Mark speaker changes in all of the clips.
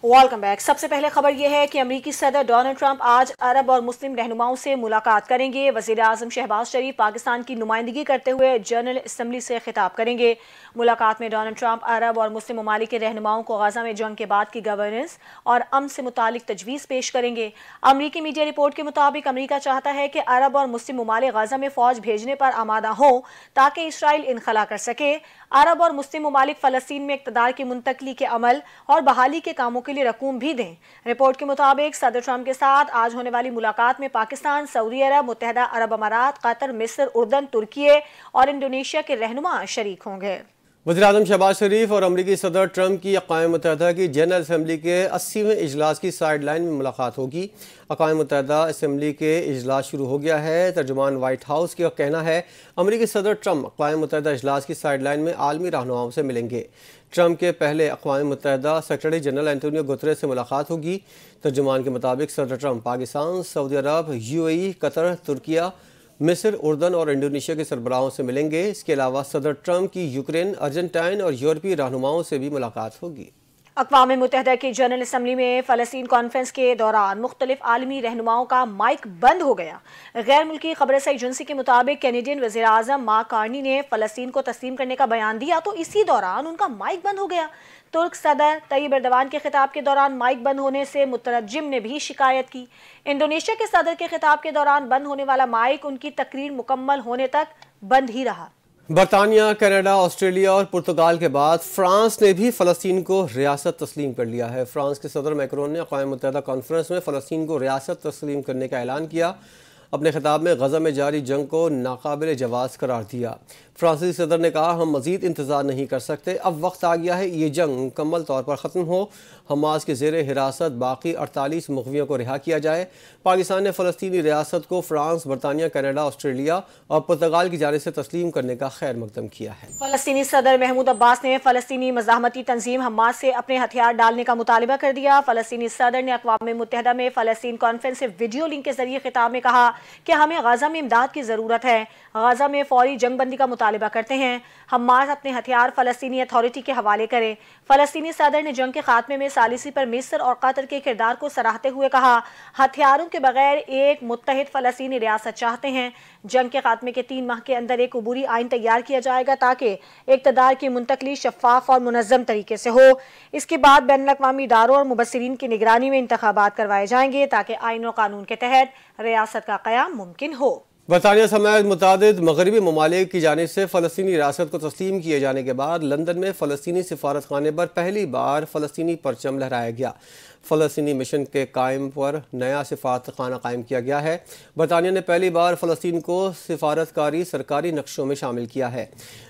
Speaker 1: Welcome back. सबसे पहले खबर यह है कि अमेरिकी सदर डोनाल्ड ट्रंप आज अरब और मुस्लिम रहनुमाओं से मुलाकात करेंगे। वजीर आजम शहबाज शरीफ पाकिस्तान की नुमाइंदगी करते हुए जनरल असम्बली से खिताब करेंगे। मुलाकात में डोनाल्ड ट्रंप अरब और मुस्लिम ममालिक के रहनुमाओं को गाजा में जंग के बाद की गवर्नेंस और अमन से मुतालिक तजवीज़ पेश करेंगे। अमरीकी मीडिया रिपोर्ट के मुताबिक अमरीका चाहता है कि अरब और मुस्लिम ममालिक गाजा में फौज भेजने पर आमादा हों ताकि इसराइल इनखला कर सके। अरब और मुस्लिम ममालिक फ़लस्तीन में इक़्तिदार की मुंतकली के अमल और बहाली के कामों के लिए रकूम भी दें। रिपोर्ट के मुताबिक सदर ट्रंप के साथ आज होने वाली मुलाकात में पाकिस्तान, सऊदी अरब, मुत्तहदा अरब अमारात, कतर, मिस्र, उर्दन, तुर्की और इंडोनेशिया के रहनुमा शरीक होंगे।
Speaker 2: वज़ीर-ए-आज़म शहबाज शरीफ और अमरीकी सदर ट्रंप की अक़वाम मुत्तहदा की जनरल असम्बली के 80वें इजलास की साइड लाइन में मुलाकात होगी। अक़वाम मुत्तहदा असम्बली के इजलास शुरू हो गया है। तर्जुमान वाइट हाउस का कहना है अमरीकी सदर ट्रंप अक़वाम मुत्तहदा इजलास की साइड लाइन में आलमी रहनुमाओं से मिलेंगे। ट्रंप के पहले अक़वाम मुत्तहदा सेक्रेटरी जनरल एंटोनियो गुतरेस से मुलाकात होगी। तर्जुमान के मुताबिक सदर ट्रंप पाकिस्तान, सऊदी अरब, UAE, कतर, तुर्किया, मिस्र, उर्दन और इंडोनेशिया के सरबराहों से मिलेंगे। इसके अलावा सदर ट्रंप की यूक्रेन, अर्जेंटाइन और यूरोपीय रहनुमाओं से भी मुलाकात होगी।
Speaker 1: अक़वाम मुत्तहदा की जनरल असम्बली में फ़लस्तीन कॉन्फ्रेंस के दौरान मुख्तलिफ आलमी रहनुमाओं का माइक बंद हो गया। गैर मुल्की खबरसाई एजेंसी के मुताबिक कैनेडियन वज़ीर आज़म मार्क कार्नी ने फ़लस्तीन को तस्लीम करने का बयान दिया तो इसी दौरान उनका माइक बंद हो गया। तुर्क सदर तैयब एर्दोगान के खिताब के दौरान माइक बंद होने से मुतरज्जिम ने भी शिकायत की। इंडोनेशिया के सदर के खिताब के दौरान बंद होने वाला माइक उनकी तकरीर मुकम्मल होने तक बंद ही रहा।
Speaker 2: बरतानिया, कनाडा, ऑस्ट्रेलिया और पुर्तगाल के बाद फ्रांस ने भी फ़लस्तीन को रियासत तस्लीम कर लिया है। फ्रांस के सदर मैक्रोन ने अक़वाम मुत्तहदा कॉन्फ्रेंस में फ़लस्तीन को रियासत तस्लीम करने का ऐलान किया। अपने खिताब में गज़ा में जारी जंग को नाकाबिल जवाज़ करार दिया। फ्रांसीसी सदर ने कहा हम मज़ीद इंतज़ार नहीं कर सकते, अब वक्त आ गया है ये जंग मुकम्मल तौर पर ख़त्म हो। हमास के ज़ेर हिरासत बाकी 48 मुग़वियों को रिहा किया जाए। पाकिस्तान ने फ़लस्तीनी रियासत को फ्रांस, बरतानिया, कनाडा, ऑस्ट्रेलिया और पुर्तगाल की जानिब से तस्लीम करने का खैर मकदम किया है।
Speaker 1: फ़लस्तीनी सदर महमूद अब्बास ने फ़लस्तीनी मज़ाहमती तंजीम हमास से अपने हथियार डालने का मुतालिबा कर दिया। फ़लस्तीनी सदर ने अक़वाम मुत्तहदा में फ़लस्तीन कॉन्फ्रेंस से वीडियो लिंक के जरिए खिताब में कहा कि हमें गाज़ा में इमदाद की ज़रूरत है। गाज़ा में फ़ौरी जंगबंदी का मुतालिबा करते हैं। हमास अपने हथियार फ़लस्तीनी अथॉरिटी के हवाले करे। फ़लस्तीनी सदर ने जंग के खात्मे में सालिसी पर मिस्र और कतर के किरदार को सराहते हुए कहा हथियारों के बगैर एक मुत्तहिद फ़लस्तीनी रियासत चाहते हैं। जंग के खात्मे के 3 माह के अंदर एक अबूरी आइन तैयार किया जाएगा ताकि इक़्तिदार की मुंतकली शफ़ाफ और मुनज़्ज़म तरीके से हो। इसके बाद बैनुल-अक़वामी इदारों और मुबस्सिरीन की निगरानी में इंतख़ाबात करवाए जाएंगे ताकि आइन और कानून के तहत रियासत का क़याम मुमकिन हो।
Speaker 2: बरतानिया समेत मुतादिद मगरबी ममालिक की जानिब से फ़लस्तीनी रियासत को तस्लीम किए जाने के बाद लंदन में फ़लस्तीनी सिफारत खाने पर पहली बार फ़लस्तीनी परचम लहराया गया। फ़लस्तीनी मिशन के कायम पर नया सिफारत खाना कायम किया गया है। बरतानिया ने पहली बार फ़लस्तीन को सिफारतकारी सरकारी नक्शों में शामिल किया है।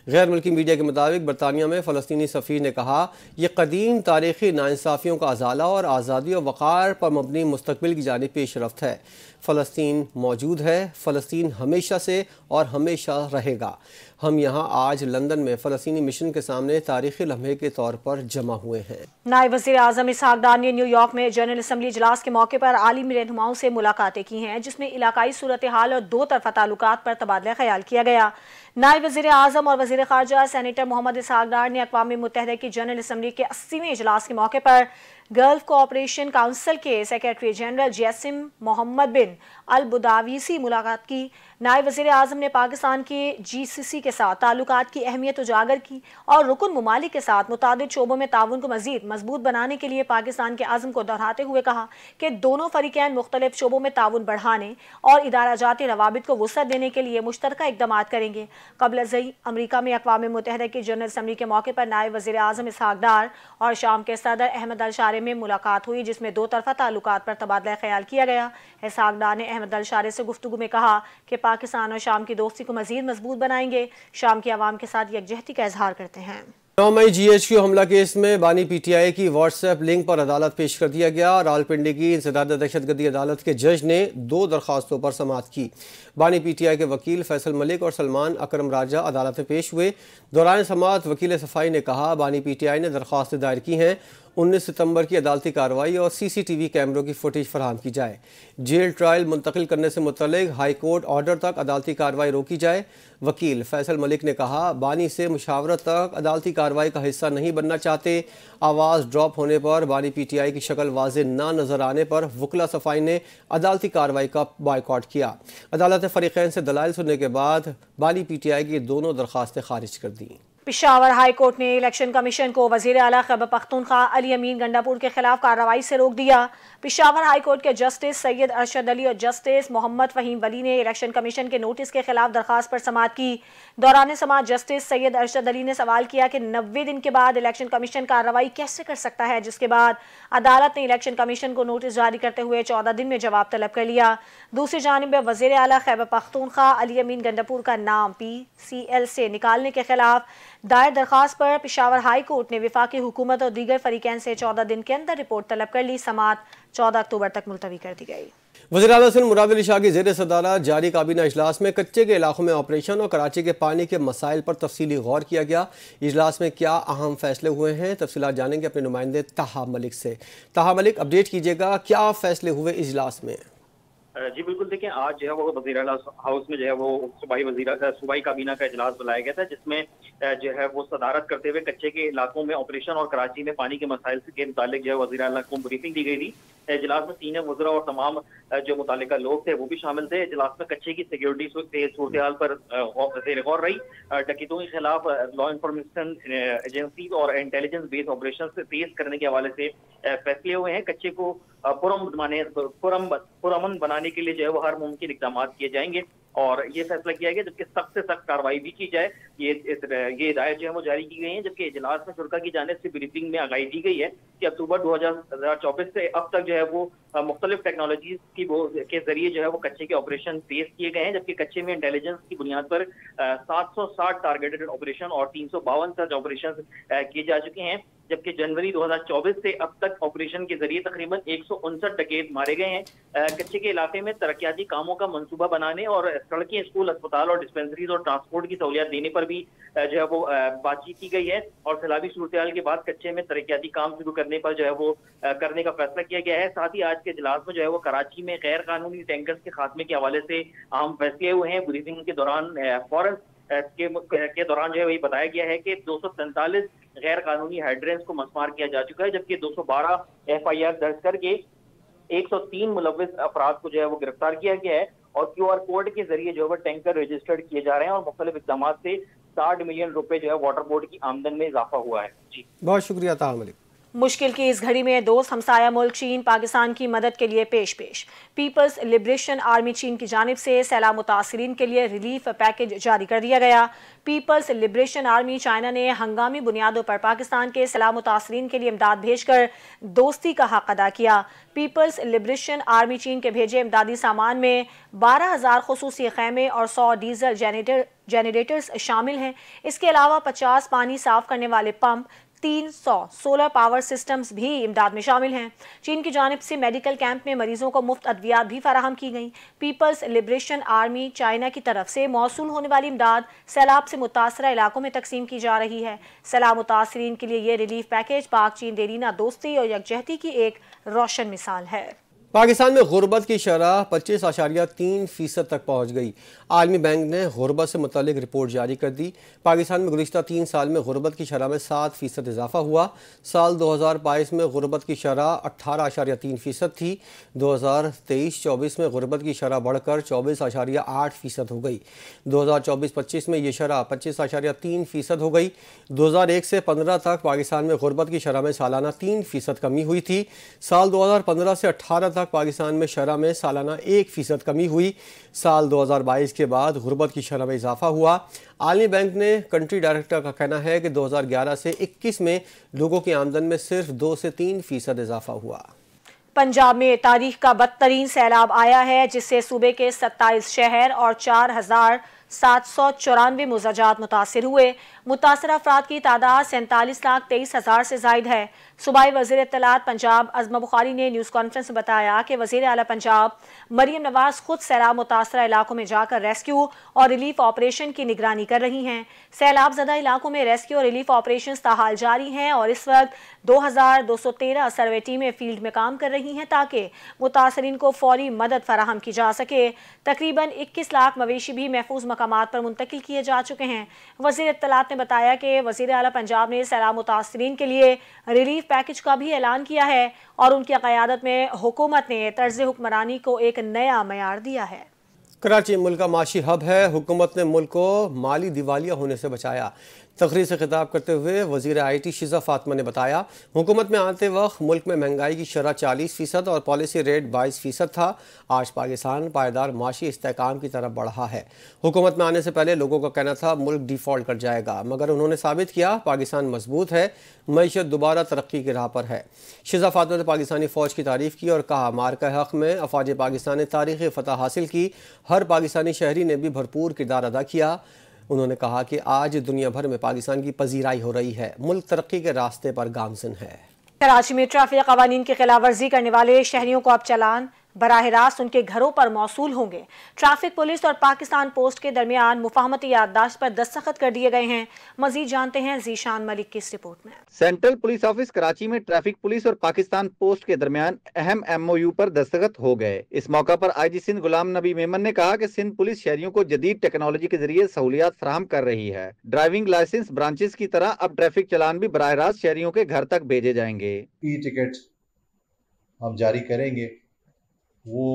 Speaker 2: गैर मुल्की मीडिया के मुताबिक बरतानिया में फ़लस्तीनी सफ़ीर ने कहा यह कदीम तारीख़ी नाइंसाफ़ियों का अज़ाला और आज़ादी और वक़ार पर मबनी मुस्तक़बिल की जानिब पेशरफ्त है। फ़लस्तीन मौजूद है, फ़लस्तीन हमेशा से और हमेशा रहेगा। हम यहाँ आज लंदन में फ़लस्तीनी मिशन के सामने तारीख़ी लम्हे के तौर पर जमा हुए हैं।
Speaker 1: नायब वज़ीर आज़म इसहाक़ डार ने न्यूयॉर्क में जनरल असम्बली इजलास के मौके पर आलिमी रहनुमाओं से मुलाकातें की हैं जिसमें इलाकाई सूरत हाल और 2 तरफ़ा ताल्लुकात पर तबादला ख्याल किया गया। नायब वज़ीर आज़म और वज़ीर ख़ारजा सेनेटर मोहम्मद इसहाक़ डार ने अक़वाम मुत्तहदा की जनरल असम्बली के 80वें इजलास के मौके पर गल्फ कोऑपरेशन काउंसिल के सेक्रेटरी जनरल जैसिम मोहम्मद बिन अल बुदावी से मुलाकात की। नायब वज़ीर आज़म ने पाकिस्तान के GCC के साथ ताल्लुकात की अहमियत उजागर की और रुकन ममालिक के साथ मुतादिद शोबों में ताउन को मज़ीद मजबूत बनाने के लिए पाकिस्तान के आज़म को दोहराते हुए कहा कि दोनों फ़रीक़ैन मुख्तलिफ शोबों में ताउन बढ़ाने और इदारा-जाती रवाबित को वुसअत देने के लिए मुश्तरका इक़दामात करेंगे। क़ब्ल अज़ई अमरीका में अक़वाम मुत्तहदा की जनरल असम्बली के मौके पर नायब वज़ीर आज़म इसहाक़ डार और शाम के सदर अहमद अल शारे में मुलाकात हुई जिसमें 2 तरफ़ा ताल्लुकात पर तबादला ख्याल किया गया। इसहाक़ डार ने अहमद अल शारे से गुफ्तगू में कहा कि पाकिस्तान और शाम की दोस्ती को मज़ीद मजबूत बनाएंगे। शाम की आवाम के साथ यकजहती का इजहार करते हैं।
Speaker 2: 9 मई GHQ हमला केस में बानी PTI की व्हाट्सएप लिंक पर अदालत पेश कर दिया गया। रावलपिंडी की इंसदाद दहशतगर्दी अदालत के जज ने 2 दरख्वास्तों पर समाअत की। बानी PTI के वकील फैसल मलिक और सलमान अकरम राजा अदालत में पेश हुए। दौरान समाअत वकील सफाई ने कहा बानी PTI ने दरख्वास्तें दायर की हैं 19 सितंबर की अदालती कार्रवाई और CCTV कैमरों की फुटेज फराहम की जाए। जेल ट्रायल मुंतकिल करने से मुतल्लिक हाई कोर्ट ऑर्डर तक अदालती कार्रवाई रोकी जाए। वकील फैसल मलिक ने कहा, बानी से मुशावरत तक अदालती कार्रवाई का हिस्सा नहीं बनना चाहते। आवाज़ ड्रॉप होने पर बानी PTI की शक्ल वाज़े ना नजर आने पर वकला सफाई ने अदालती कार्रवाई का बायकॉट किया। अदालत ने फरीकैन से दलाइल सुनने के बाद बानी PTI की दोनों दरखास्तें खारिज कर दी।
Speaker 1: पेशावर हाई कोर्ट ने इलेक्शन कमीशन को वजीर आला खैबर पख्तूनख्वा अली अमीन गंडापुर के खिलाफ कार्रवाई से रोक दिया। पेशावर हाई कोर्ट के जस्टिस सैयद अरशद अली और जस्टिस मोहम्मद फहीम वली ने इलेक्शन कमीशन के नोटिस के खिलाफ दरखास्त पर समाअत की। दौरान समाअत जस्टिस सैयद अरशद अली ने सवाल किया कि 90 दिन के बाद इलेक्शन कमीशन कार्रवाई कैसे कर सकता है, जिसके बाद अदालत ने इलेक्शन कमीशन को नोटिस जारी करते हुए 14 दिन में जवाब तलब कर लिया। दूसरी जानिब वजीर आला खैबर पख्तूनख्वा अली अमीन गंडापुर का नाम PCL से निकालने के खिलाफ दायर दरखास्त पर पेशावर हाई कोर्ट ने विफाकी हुकूमत और दीगर फरीकैन से 14 दिन के अंदर रिपोर्ट तलब कर ली। समाअत 14 अक्टूबर तक मुलतवी कर दी गई।
Speaker 2: वज़ीर आला सिंध मुराद अली शाह की ज़ेर सदारत जारी काबीना इजलास में कच्चे के इलाकों में ऑपरेशन और कराची के पानी के मसाइल पर तफसीली गौर किया गया। इजलास में क्या अहम फैसले हुए हैं, तफसीलात जानेंगे अपने नुमाइंदे ताहा मलिक से। ताहा मलिक, अपडेट कीजिएगा, क्या फैसले हुए इजलास में?
Speaker 3: जी बिल्कुल, देखिए आज जो है वो वज़ीर आला हाउस में जो है वो सूबाई काबीना का इजलास बुलाया गया था, जिसमें जो है वो सदारत करते हुए कच्चे के इलाकों में ऑपरेशन और कराची में पानी के मसाइल के मुतालिक जो है वज़ीर आला को ब्रीफिंग दी गई थी। इजलास में सीनियर वज़रा और तमाम जो मुतालिका लोग थे वो भी शामिल थे। इजलास में कच्चे की सिक्योरिटी सूरत हाल पर ज़ेर गौर रही। डकैतों के खिलाफ लॉ इंफॉर्मेशन एजेंसी और इंटेलिजेंस बेस्ड ऑपरेशन से तेज करने के हवाले से फैसले हुए हैं। कच्चे को पुरअमन बनाने के लिए जो है वो हर मुमकिन इक़दाम किए जाएंगे और ये फैसला किया गया, जबकि सख्त से सख्त कार्रवाई भी की जाए। ये हिदायत जो है वो जारी की गई है। जबकि इजलास में शुरा की जानिब से ब्रीफिंग में आगाही दी गई है कि अक्टूबर 2024 से अब तक जो है वो मुख्तलिफ टेक्नोलॉजीज के जरिए जो है वो कच्चे के ऑपरेशन तेज किए गए हैं। जबकि कच्चे में इंटेलिजेंस की बुनियाद पर 760 टारगेटेड ऑपरेशन और 352 सर्च ऑपरेशन किए जा चुके हैं। जबकि जनवरी 2024 से अब तक ऑपरेशन के जरिए तकरीबन 159 डकैत मारे गए हैं। कच्चे के इलाके में तरक्याती कामों का मंसूबा बनाने और सड़कें, स्कूल, अस्पताल और डिस्पेंसरीज और ट्रांसपोर्ट की सहूलियत देने पर भी जो है वो बातचीत की गई है। और सैलाबी सूरत हाल के बाद कच्चे में तरक्याती काम शुरू करने पर जो है वो करने का फैसला किया गया है। साथ ही आज के इजलास में जो है वो कराची में गैर कानूनी टैंकर्स के खात्मे के हवाले से अहम फैसले हुए हैं। ब्रीफिंग के दौरान फौरन के दौरान जो है वही बताया गया है कि 243 गैर कानूनी हाइड्रेंस को मस्मार किया जा चुका है। जबकि 212 FIR दर्ज करके 103 मुलव्विस अफराद को जो है वो गिरफ्तार किया गया है और QR कोड के जरिए जो है वो टैंकर रजिस्टर्ड किए जा रहे हैं और मुख्तलिफ इक़दाम से 60 मिलियन रुपए जो है वाटर बोर्ड की आमदन में इजाफा हुआ है। जी
Speaker 2: बहुत शुक्रिया ताहा मलिक।
Speaker 1: मुश्किल की इस घड़ी में दोस्त हमसाया मुल्क चीन पाकिस्तान की मदद के लिए पेश। पीपल्स लिबरेशन आर्मी चीन की जानिब से सैलाब मुतासरीन के लिए रिलीफ पैकेज जारी कर दिया गया। पीपल्स लिबरेशन आर्मी चाइना ने हंगामी बुनियादों पर पाकिस्तान के सैलाब मुतासरीन के लिए इमदाद भेजकर दोस्ती का हक अदा किया। पीपल्स लिबरेशन आर्मी चीन के भेजे इमदादी सामान में 12,000 खुसूसी खैमे और 100 डीजल जेनरेटर्स शामिल हैं। इसके अलावा 50 पानी साफ करने वाले पंप, 300 सोलर पावर सिस्टम्स भी इमदाद में शामिल हैं। चीन की जानिब से मेडिकल कैंप में मरीजों को मुफ्त अद्वियात भी फराहम की गई। पीपल्स लिबरेशन आर्मी चाइना की तरफ से मौसूल होने वाली इमदाद सैलाब से मुतासरा इलाकों में तकसीम की जा रही है। सैलाब मुतासरीन के लिए ये रिलीफ पैकेज पाक चीन देरीना दोस्ती और यकजहती की एक रोशन मिसाल है।
Speaker 2: पाकिस्तान में गुर्बत की शरह 25.3% तक पहुँच गई। आलमी बैंक ने गुर्बत से मुतालिक रिपोर्ट जारी कर दी। पाकिस्तान में गुज़िश्ता 3 साल में गुर्बत की शरह में 7% इजाफा हुआ। साल 2022 में गुर्बत की शरह 18.3% थी। 2023-24 में गुर्बत की शरह बढ़कर 24.8% हो गई। 2024-25 में ये शरह 25.3% हो गई। 2001 से 15 तक पाकिस्तान में गुर्बत की शरह में सालाना 3% कमी हुई थी। साल 2015 से 18 तक पाकिस्तान में शरह में सालाना 1% कमी हुई। साल 2022 के बाद गुर्बत की शरह में इजाफा हुआ। आलमी बैंक ने कंट्री डायरेक्टर का कहना है कि 2011 से 21 में लोगों की आमदन में सिर्फ 2 से 3% इजाफा हुआ।
Speaker 1: पंजाब में तारीख का बदतरीन सैलाब आया है, जिससे सूबे के 27 शहर और 4,794 मुज़ाजात मुतासिर हुए। मुतासर अफराद की तादाद 47,23,000 से जायद है। सूबाई वज़ीर इत्तलात पंजाब अज़मा बुखारी ने न्यूज़ कॉन्फ्रेंस में बताया कि वज़ीर आला पंजाब मरियम नवाज खुद सैलाब मुतासरा इलाकों में जाकर रेस्क्यू और रिलीफ ऑपरेशन की निगरानी कर रही हैं। सैलाब ज़दा इलाकों में रेस्क्यू और रिलीफ ऑपरेशन ताहाल जारी हैं और इस वक्त 2213 सर्वे टीमें फील्ड में काम कर रही हैं ताकि मुतासरीन को फौरी मदद फराहम की जा सके। तकरीबन 21 लाख मवेशी भी महफूज मकामात पर मुंतकिल किए जा चुके हैं। वज़ीर इत्तलात ने बताया कि वज़ीर आला पंजाब ने सैलाब मुतासरीन के लिए रिलीफ पैकेज का भी ऐलान किया है और उनकी क़यादत में हुकूमत ने तर्ज़ हुक्मरानी को एक नया मयार दिया है।
Speaker 2: कराची मुल्क का माशी हब है। हुकूमत ने मुल्क को माली दिवालिया होने से बचाया। तकरीर से खिताब करते हुए वज़ीर IT शीज़ा फातिमा ने बताया, हुकूमत में आते वक्त मुल्क में महंगाई की शरह 40% और पॉलिसी रेट 22% था। आज पाकिस्तान पायदार माशी इस्तेहकाम की तरफ बढ़ा है। हुकूमत में आने से पहले लोगों का कहना था मुल्क डिफ़ॉल्ट कर जाएगा, मगर उन्होंने साबित किया पाकिस्तान मजबूत है, मईशत दोबारा तरक्की की राह पर है। शीज़ा फातिमा ने पाकिस्तानी फ़ौज की तारीफ़ की और कहा, मार्का हक़ में अफ़वाज पाकिस्तान ने तारीख़ी फ़तह हासिल की। हर पाकिस्तानी शहरी ने भी भरपूर किरदार अदा किया। उन्होंने कहा कि आज दुनिया भर में पाकिस्तान की पजीराई हो रही है, मुल्क तरक्की के रास्ते पर गामज़न है।
Speaker 1: कराची में ट्रैफिक कवानीन की खिलाफ वर्जी करने वाले शहरियों को अब चालान बराह रास्त उनके घरों पर मौसूल होंगे। ट्रैफिक पुलिस और पाकिस्तान पोस्ट के दरमियान मुफाहमती याददाश्त पर दस्तखत कर दिए गए हैं। मजीद जानते हैं जीशान मलिक की इस रिपोर्ट में।
Speaker 4: सेंट्रल पुलिस ऑफिस कराची में ट्रैफिक पुलिस और पाकिस्तान पोस्ट के दरमियान अहम MOU पर दस्तखत हो गए। इस मौका पर IG सिंध गुलाम नबी मेमन ने कहा कि सिंध पुलिस शहरियों को जदीद टेक्नोलॉजी के जरिए सहूलियात फराहम कर रही है। ड्राइविंग लाइसेंस ब्रांचेस की तरह अब ट्रैफिक चालान भी बराह रास्त शहरियों के घर तक भेजे जाएंगे।
Speaker 5: टिकट हम जारी करेंगे, वो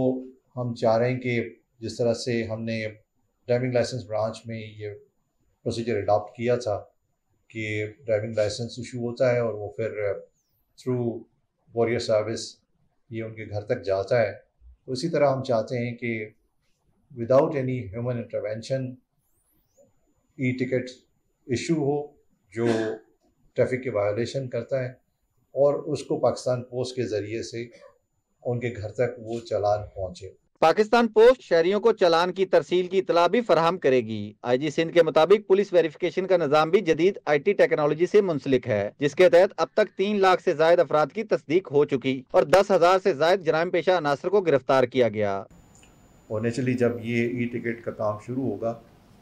Speaker 5: हम चाह रहे हैं कि जिस तरह से हमने ड्राइविंग लाइसेंस ब्रांच में ये प्रोसीजर अडॉप्ट किया था कि ड्राइविंग लाइसेंस इशू होता है और वो फिर थ्रू वॉरियर सर्विस ये उनके घर तक जाता है, उसी तरह हम चाहते हैं कि without any human intervention ticket issue हो जो ट्रैफिक के वायोलेशन करता है और उसको पाकिस्तान पोस्ट के ज़रिए से उनके घर तक वो चालान पहुंचे।
Speaker 4: पाकिस्तान पोस्ट शहरियों को चालान की तरसील की इतला भी फराहम करेगी। IG सिंध के मुताबिक पुलिस वेरिफिकेशन का निज़ाम भी जदीद IT टेक्नोलॉजी से मुंसलिक है, जिसके तहत अब तक 3 लाख से जायद अफराद की तस्दीक हो चुकी और 10,000 से जायद जराइम पेशा अनासर को गिरफ्तार किया गया।
Speaker 5: और नेचुरली जब ये टिकट का काम शुरू होगा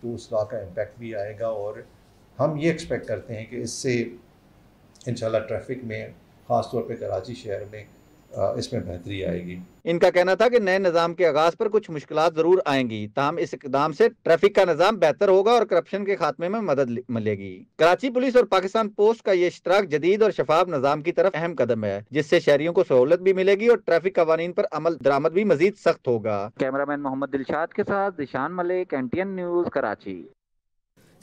Speaker 5: तो उस लॉ का इम्पैक्ट भी आएगा और हम ये एक्सपेक्ट करते हैं कि इससे इंशाल्लाह ट्रैफिक में ख़ास तौर पे कराची शहर में इसमें बेहतरी आएगी।
Speaker 4: इनका कहना था कि नए निज़ाम के आगाज पर कुछ मुश्किलात जरूर आएंगी, ताहम इस इक़दाम से ट्रैफिक का निज़ाम बेहतर होगा और करप्शन के खात्मे में मदद मिलेगी। कराची पुलिस और पाकिस्तान पोस्ट का ये इश्तराक जदीद और शफाफ निज़ाम की तरफ अहम कदम है, जिससे शहरियों को सहूलत भी मिलेगी और ट्रैफिक कवानीन पर अमल दरामद भी मजीद सख्त होगा। कैमरामैन मोहम्मद दिलशाद के साथ दिशान मलिक, NTN न्यूज़, कराची।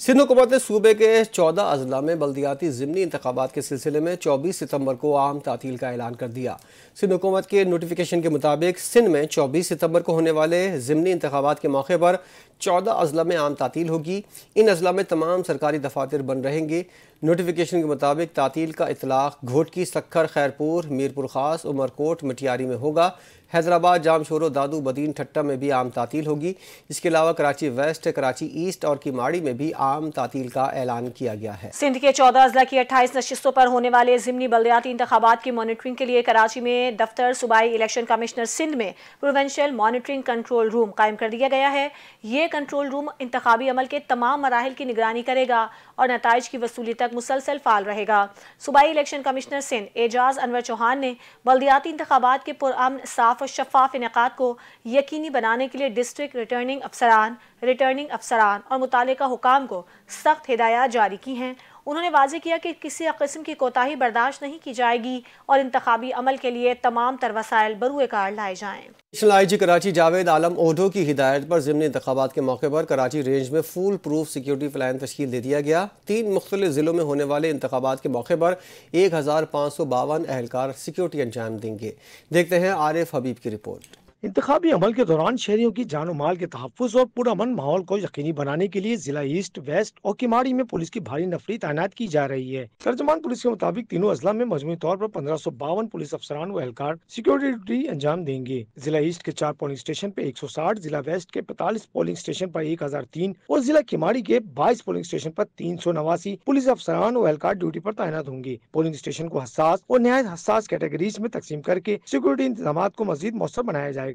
Speaker 2: सिंध हुकूमत ने सूबे के 14 अजला में बल्दियाती ज़िमनी इंतखाबात के सिलसिले में 24 सितंबर को आम तातील का ऐलान कर दिया। सिंध हुकूमत के नोटिफिकेशन के मुताबिक सिंध में 24 सितंबर को होने वाले ज़िमनी इंतखाबात के मौके पर 14 अजला में आम तातील होगी। इन अजला में तमाम सरकारी दफातर बंद रहेंगे। नोटिफिकेशन के मुताबिक तातील का इतलाक घोटकी, सक्खर, खैरपुर, मीरपुर खास, उमरकोट, मटियारी में होगा। हैदराबाद, जामशोरो, दादू, बदीन, ठट्टा में भी आम तातील होगी। इसके अलावा कराची वेस्ट, कराची ईस्ट और किमाड़ी में भी आम तातील का ऐलान किया गया है।
Speaker 1: सिंध के 14 अजला की 28 नशिस्तों पर होने वाले ज़िमनी बल्दियाती इंतखाबात की मॉनिटरिंग के लिए कराची में दफ्तर सूबाई इलेक्शन कमिश्नर सिंध में प्रोविंशियल मॉनिटरिंग कंट्रोल रूम कायम कर दिया गया है। ये कंट्रोल रूम इंतखाबी अमल के तमाम मराहिल की निगरानी करेगा और नताइज की वसूली तक मुसलसल फाल रहेगा। सूबाई इलेक्शन कमिश्नर सिंध एजाज अनवर चौहान ने बल्दियाती इंतखाबात के पुरअमन, साफ और शफाफ इनेकाद को यकीनी बनाने के लिए डिस्ट्रिक्ट रिटर्निंग अफसरान और मुतालिका हुकाम को सख्त हिदायत जारी की हैं। उन्होंने वाज़े किया कि किसी किस्म की कोताही बर्दाश्त नहीं की जाएगी और इंतखाबी अमल के लिए तमाम तर वसाइल बरूए कार लाए जाएँ।
Speaker 2: नेशनल IG कराची जावेद आलम ओढो की हिदायत पर ज़िमनी इंतखाबात के मौके पर कराची रेंज में फुल प्रूफ सिक्योरिटी प्लान तश्कील दे दिया गया। 3 मुख्तलिफ ज़िलों में होने वाले इंतखाबात के मौके पर 1552 अहलकार सिक्योरिटी अंजाम देंगे। देखते हैं आरिफ हबीब की रिपोर्ट।
Speaker 6: इंतखाबी अमल के दौरान शहरियों की जान माल के तहफ्फुज़ और पुरअमन माहौल को यकीनी बनाने के लिए जिला ईस्ट, वेस्ट और किमाड़ी में पुलिस की भारी नफरी तैनात की जा रही है। तर्जुमान पुलिस के मुताबिक तीनों अजला में मजमूई तौर पर 1552 पुलिस अफसरान व एहलकार सिक्योरिटी ड्यूटी अंजाम देंगे। जिला ईस्ट के 4 पोलिंग स्टेशन पे 160, जिला वेस्ट के 45 पोलिंग स्टेशन पर 1003 और जिला किमाड़ी के 22 पोलिंग स्टेशन पर 389 पुलिस अफसरान और एहलकार ड्यूटी पर तैनात होंगे। पोलिंग स्टेशन को हसास और निहायत हसास कैटेगरीज में तकसीम करके सिक्योरिटी इंतजाम को मजीद मौसर बनाया जाएगा।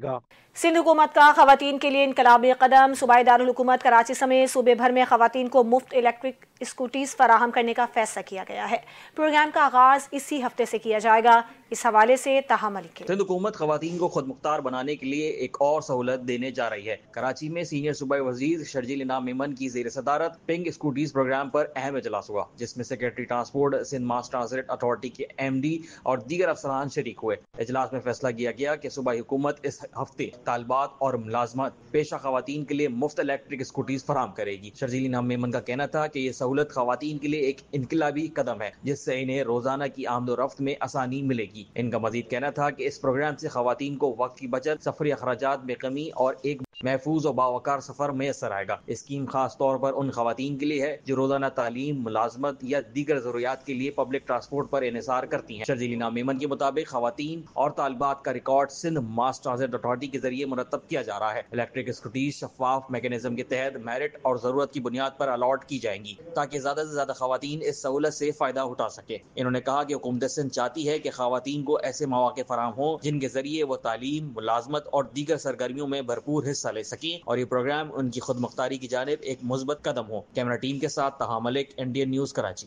Speaker 1: सिंध हुकूमत का खवातीन के लिए इनकलाबी कदम। सूबाई दारुल हुकूमत कराची समेत सूबे भर में खवातीन को मुफ्त इलेक्ट्रिक स्कूटीज फराहम करने का फैसला किया गया है। प्रोग्राम का आगाज इसी हफ्ते से किया जाएगा। इस हवाले से ताहम अली के
Speaker 7: सिंध हुकूमत खवातीन को खुद मुख्तार बनाने के लिए एक और सहूलत देने जा रही है। कराची में सीनियर सूबाई वजीर शर्जील इनाम मेमन की ज़ेर सदारत पिंक स्कूटीज प्रोग्राम पर अहम इजलास हुआ, जिसमें सेक्रेटरी ट्रांसपोर्ट, सिंध मास ट्रांसलेट अथॉरिटी के MD और दीगर अफसरान शरीक हुए। इजलास में फैसला किया गया कि सूबाई हुकूमत इस हफ्ते तालबात और मुलाजमत पेशा खवातीन के लिए मुफ्त इलेक्ट्रिक स्कूटीज फराहम करेगी। शर्जील इनाम मेमन का कहना था कि ये सहूलत खवातीन के लिए एक इनकलाबी कदम है, जिससे इन्हें रोजाना की आमदोरफ्त में आसानी मिलेगी। इनका मजीद कहना था कि इस प्रोग्राम से खवातीन को वक्त की बचत, सफरी अखराजात में कमी और एक महफूज और बावकार सफर मैसर आएगा। स्कीम खास तौर पर उन खवातीन के लिए है जो रोजाना तालीम, मुलाजमत या दीगर जरूरियात के लिए पब्लिक ट्रांसपोर्ट पर इन्हिसार करती हैं। शर्जील इनाम मेमन के मुताबिक खवातीन और तालिबात का रिकॉर्ड सिंध मास ट्रांसलेट अथॉरिटी के जरिए मुरतब किया जा रहा है। इलेक्ट्रिक स्कूटीज शफाफ मैकेनिज्म के तहत मेरिट और जरूरत की बुनियाद पर अलॉट की जाएंगी, ताकि ज्यादा से ज्यादा खवातीन इस सहूलत से फायदा उठा सके। इन्होंने कहा कि हुकूमत सिंध चाहती है कि खवातीन को ऐसे मौके फराहम हो जिनके जरिए वो तालीम, मुलाजमत और दीगर सरगर्मियों में भरपूर हिस्सा ले सकें और ये प्रोग्राम उनकी खुद मुख्तारी की जानिब एक मुस्बत कदम हो। कैमरा टीम के साथ तहा मलिक, इंडियन न्यूज, कराची।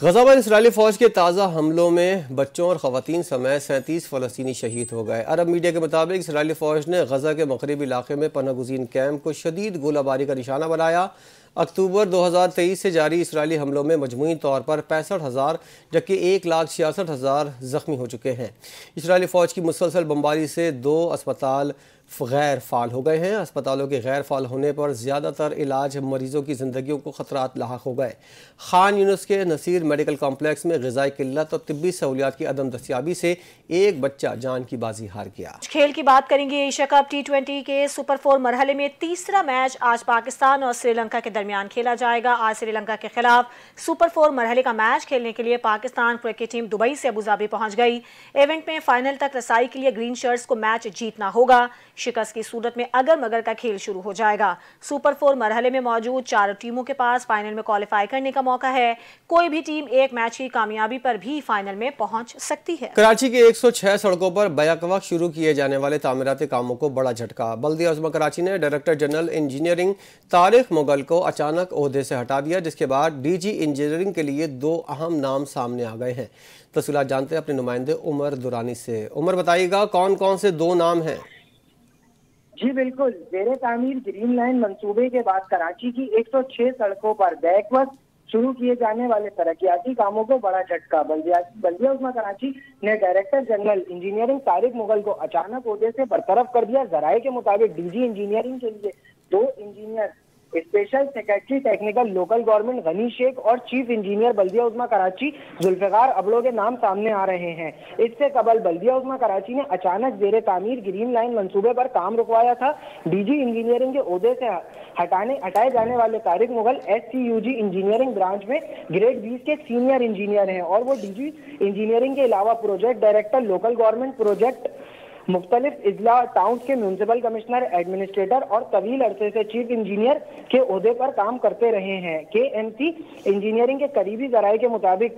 Speaker 2: गज़ा पर इसराइली फ़ौज के ताज़ा हमलों में बच्चों और ख़वातीन समेत 37 फ़लस्तीनी शहीद हो गए। अरब मीडिया के मुताबिक इसराइली फ़ौज ने गज़ा के मग़रिबी इलाके में पनाह गुज़ीन कैंप को शदीद गोलाबारी का निशाना बनाया। अक्टूबर 2023 से जारी इसराइली हमलों में मजमूई तौर पर 65,000 जबकि 1,66,000 ज़ख्मी हो चुके हैं। इसराइली फ़ौज की मुसलसल बमबारी से 2 अस्पताल गैर फ़ाल हो गए हैं। अस्पतालों के गैर फ़ाल होने पर ज़्यादातर इलाज मरीज़ों की ज़िंदगियों को ख़तरात लाहक हो गए। खान यूनुस के नसीर मेडिकल कॉम्प्लेक्स में ग़िज़ाई किल्लत और तिब्बी सहूलियात की अदम दस्तियाबी से एक बच्चा जान की बाजी हार गया।
Speaker 1: खेल की बात करेंगे। एशिया कप T20 के सुपर 4 मरहले में तीसरा मैच आज पाकिस्तान और श्रीलंका के दरमियान खेला जाएगा। आज श्रीलंका के खिलाफ सुपर 4 मरहले का मैच खेलने के लिए पाकिस्तान क्रिकेट टीम दुबई से अबूधाबी पहुंच गई। इवेंट में फाइनल तक रसाई के लिए ग्रीन शर्ट्स को मैच जीतना होगा। शिकस्त की सूरत में अगर मगर का खेल शुरू हो जाएगा। सुपर 4 मरहले में मौजूद 4 टीमों के पास फाइनल में क्वालिफाई करने का मौका है। कोई भी टीम एक मैच की कामयाबी पर भी फाइनल में पहुंच सकती है।
Speaker 2: कराची के 106 सड़कों पर बैक वक्त शुरू किए जाने वाले तामीराती कामों को बड़ा झटका। बल्दिया उज़्मा कराची ने director general engineering Tariq Mughal को अचानक ओहदे से हटा दिया, जिसके बाद DG इंजीनियरिंग के लिए 2 अहम नाम सामने आ गए हैं। तफसीलात जानते हैं अपने नुमाइंदे उमर दुरानी से। उमर, बताइएगा कौन कौन से 2 नाम हैं?
Speaker 8: जी बिल्कुल, ज़ेरे तामीर ग्रीन लाइन मंसूबे के बाद कराची की 106 सड़कों पर बैक वक्त शुरू किए जाने वाले तरक्याती कामों को बड़ा झटका। बल्दिया उज़्मा कराची ने director general engineering Tariq Mughal को अचानक ओहदे से बरतरफ कर दिया। जराये के मुताबिक DG इंजीनियरिंग के लिए 2 engineer, special secretary technical local government Ghani Shaikh और चीफ इंजीनियर बल्दिया उज़्मा कराची जुल्फ़िकार अबलो के नाम सामने आ रहे हैं। इससे कबल बल्दिया उज़्मा कराची ने अचानक ज़ेरे तामीर ग्रीन लाइन मंसूबे पर काम रुकवाया था। DG इंजीनियरिंग के ओहदे से हटाए जाने वाले Tariq Mughal SCUG engineering branch में ग्रेड 20 के सीनियर इंजीनियर हैं और वो DG इंजीनियरिंग के अलावा project director local government project, मुख्तलिफ इजला टाउन के म्यूनसिपल कमिश्नर, एडमिनिस्ट्रेटर और तवील अरसे से चीफ इंजीनियर के ओहदे पर काम करते रहे हैं। KMC इंजीनियरिंग के करीबी जराये के मुताबिक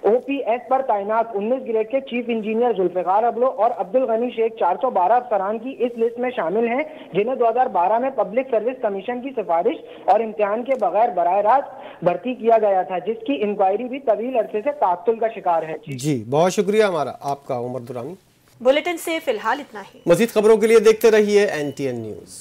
Speaker 8: OPS पर तैनात 19 ग्रेड के चीफ इंजीनियर जुल्फ़िकार अबलो और अब्दुल गनी शेख 412 अफसरान की इस लिस्ट में शामिल हैं, जिन्हें 2012 में पब्लिक सर्विस कमीशन की सिफारिश और इम्तिहान के बगैर बराह रास्त भर्ती किया गया था, जिसकी इंक्वायरी भी तवील अरसे से ताअत्तुल का शिकार है।
Speaker 2: जी बहुत शुक्रिया हमारा आपका उमर दुरानी।
Speaker 1: बुलेटिन से फिलहाल इतना ही।
Speaker 2: मज़ीद खबरों के लिए देखते रहिए NTN न्यूज़।